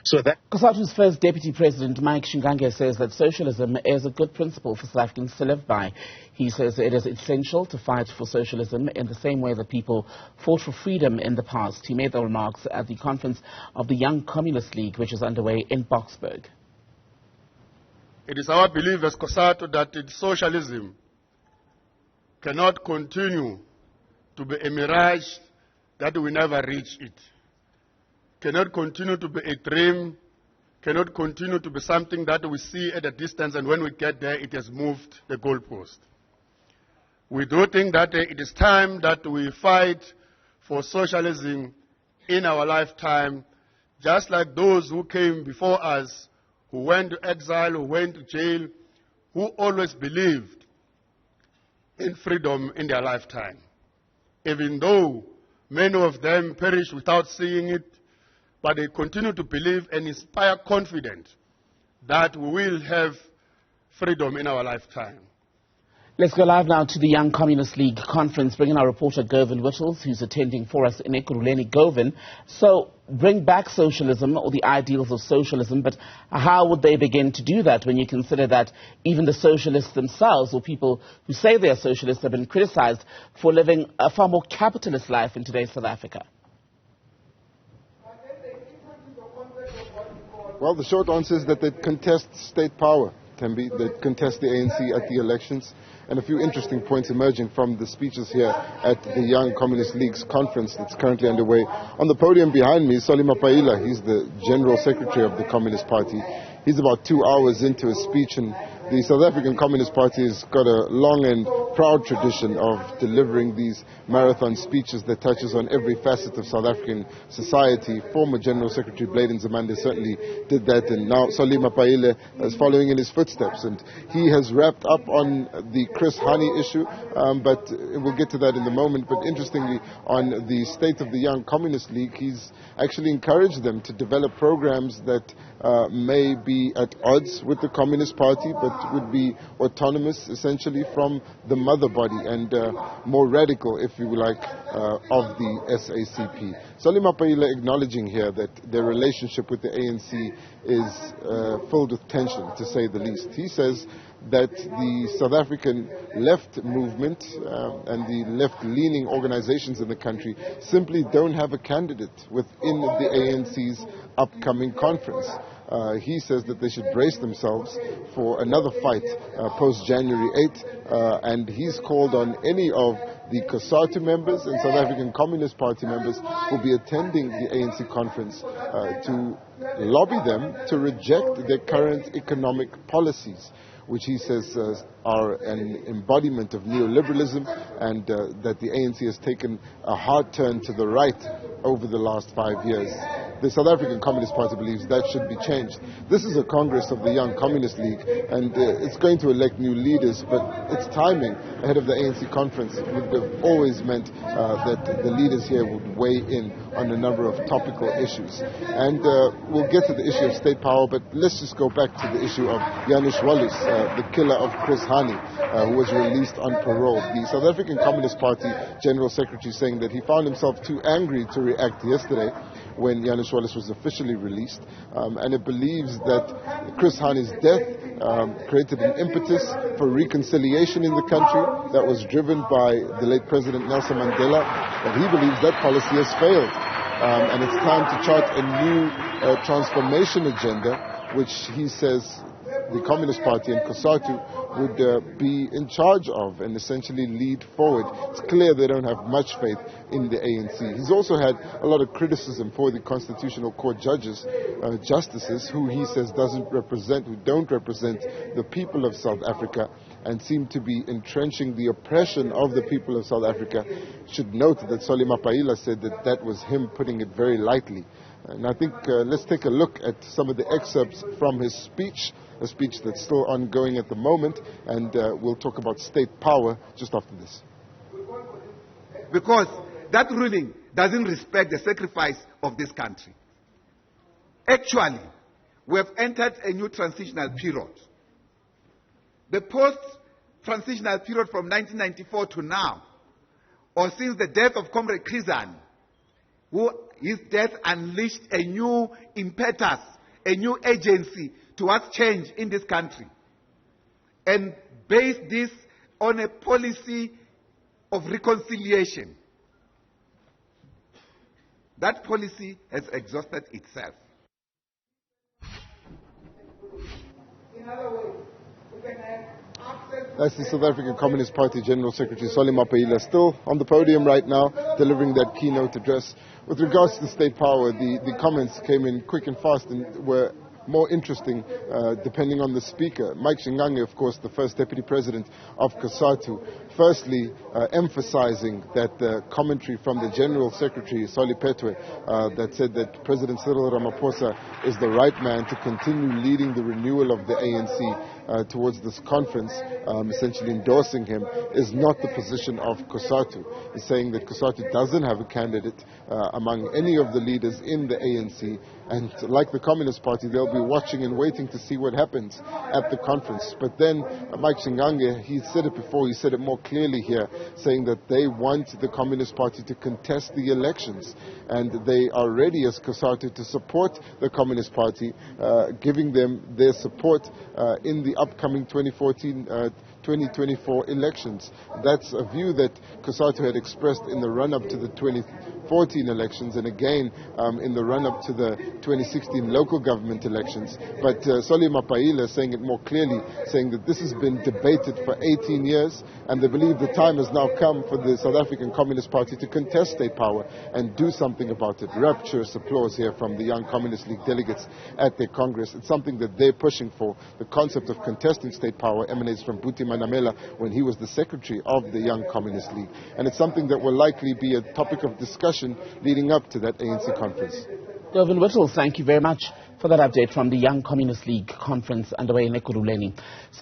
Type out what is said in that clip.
So that COSATU's first Deputy President, Mike Shingange, says that socialism is a good principle for South Africans to live by. He says it is essential to fight for socialism in the same way that people fought for freedom in the past. He made the remarks at the conference of the Young Communist League, which is underway in Boksburg. It is our belief as COSATU that socialism cannot continue to be a mirage that we never reach it. Cannot continue to be a dream, cannot continue to be something that we see at a distance, and when we get there, it has moved the goalpost. We do think that it is time that we fight for socialism in our lifetime, just like those who came before us, who went to exile, who went to jail, who always believed in freedom in their lifetime. Even though many of them perished without seeing it, but they continue to believe and inspire confidence that we will have freedom in our lifetime. Let's go live now to the Young Communist League conference, bringing our reporter Govan Whittles, who's attending for us in Ekurhuleni. Govan, so bring back socialism or the ideals of socialism, but how would they begin to do that when you consider that even the socialists themselves, or people who say they're socialists, have been criticized for living a far more capitalist life in today's South Africa? Well, the short answer is that they contest state power, Tembi. They contest the ANC at the elections. And a few interesting points emerging from the speeches here at the Young Communist League's conference that's currently underway. On the podium behind me is Solly Mapaila. He's the General Secretary of the Communist Party. He's about 2 hours into his speech, and the South African Communist Party has got a long and proud tradition of delivering these marathon speeches that touches on every facet of South African society. Former General Secretary Bladen Zamande certainly did that, and now Solly Mapaila is following in his footsteps, and he has wrapped up on the Chris Hani issue, but we'll get to that in a moment. But interestingly, on the State of the Young Communist League, he's actually encouraged them to develop programs that may be at odds with the Communist Party, but would be autonomous essentially from the mother body and more radical, if you like, of the SACP. Solly Mapaila acknowledging here that their relationship with the ANC is filled with tension, to say the least. He says that the South African left movement and the left-leaning organizations in the country simply don't have a candidate within the ANC's upcoming conference. He says that they should brace themselves for another fight post-January 8th, and he's called on any of the COSATU members and South African Communist Party members who will be attending the ANC conference to lobby them to reject their current economic policies, which he says are an embodiment of neoliberalism, and that the ANC has taken a hard turn to the right over the last 5 years. The South African Communist Party believes that should be changed. This is a Congress of the Young Communist League, and it's going to elect new leaders, but its timing ahead of the ANC conference would have always meant that the leaders here would weigh in on a number of topical issues. And we'll get to the issue of state power, but let's just go back to the issue of Janusz Whittles, the killer of Chris Hani, who was released on parole. The South African Communist Party General Secretary saying that he found himself too angry to react yesterday when Janusz Whittles was officially released, and it believes that Chris Hani's death created an impetus for reconciliation in the country that was driven by the late President Nelson Mandela, but he believes that policy has failed, and it's time to chart a new transformation agenda, which he says the Communist Party and COSATU would be in charge of and essentially lead forward. It's clear they don't have much faith in the ANC. He's also had a lot of criticism for the Constitutional Court judges, justices, who he says don't represent the people of South Africa and seem to be entrenching the oppression of the people of South Africa. Should note that Solly Mapaila said that that was him putting it very lightly. And I think let's take a look at some of the excerpts from his speech, a speech that's still ongoing at the moment, and we'll talk about state power just after this. Because that ruling doesn't respect the sacrifice of this country. Actually, we have entered a new transitional period. The post-transitional period from 1994 to now, or since the death of Comrade Krizan, his death unleashed a new impetus a new agency towards change in this country and base this on a policy of reconciliation. That policy has exhausted itself. In other words, we can have access. That's the South African Communist Party General Secretary Solly Mapaila, still on the podium right now, delivering that keynote address. With regards to the state power, the comments came in quick and fast and were more interesting depending on the speaker. Mike Shingange, of course, the first deputy president of COSATU, firstly emphasizing that the commentary from the General Secretary, Solly Petwe, that said that President Cyril Ramaphosa is the right man to continue leading the renewal of the ANC towards this conference, essentially endorsing him, is not the position of COSATU. He's saying that COSATU doesn't have a candidate among any of the leaders in the ANC, and like the Communist Party, they'll be watching and waiting to see what happens at the conference. But then Mike Shingange, he said it before, he said it more clearly here, saying that they want the Communist Party to contest the elections, and they are ready as COSATU to support the Communist Party, giving them their support in the upcoming 2024 elections. That's a view that COSATU had expressed in the run-up to the 2014 elections, and again in the run-up to the 2016 local government elections. But Solly Mapaila saying it more clearly, saying that this has been debated for 18 years, and they believe the time has now come for the South African Communist Party to contest state power and do something about it. Rapturous applause here from the Young Communist League delegates at their Congress. It's something that they're pushing for. The concept of contesting state power emanates from Buti Manamela when he was the secretary of the Young Communist League. And it's something that will likely be a topic of discussion leading up to that ANC conference. Govan Whittles, thank you very much for that update from the Young Communist League conference underway in Ekurhuleni.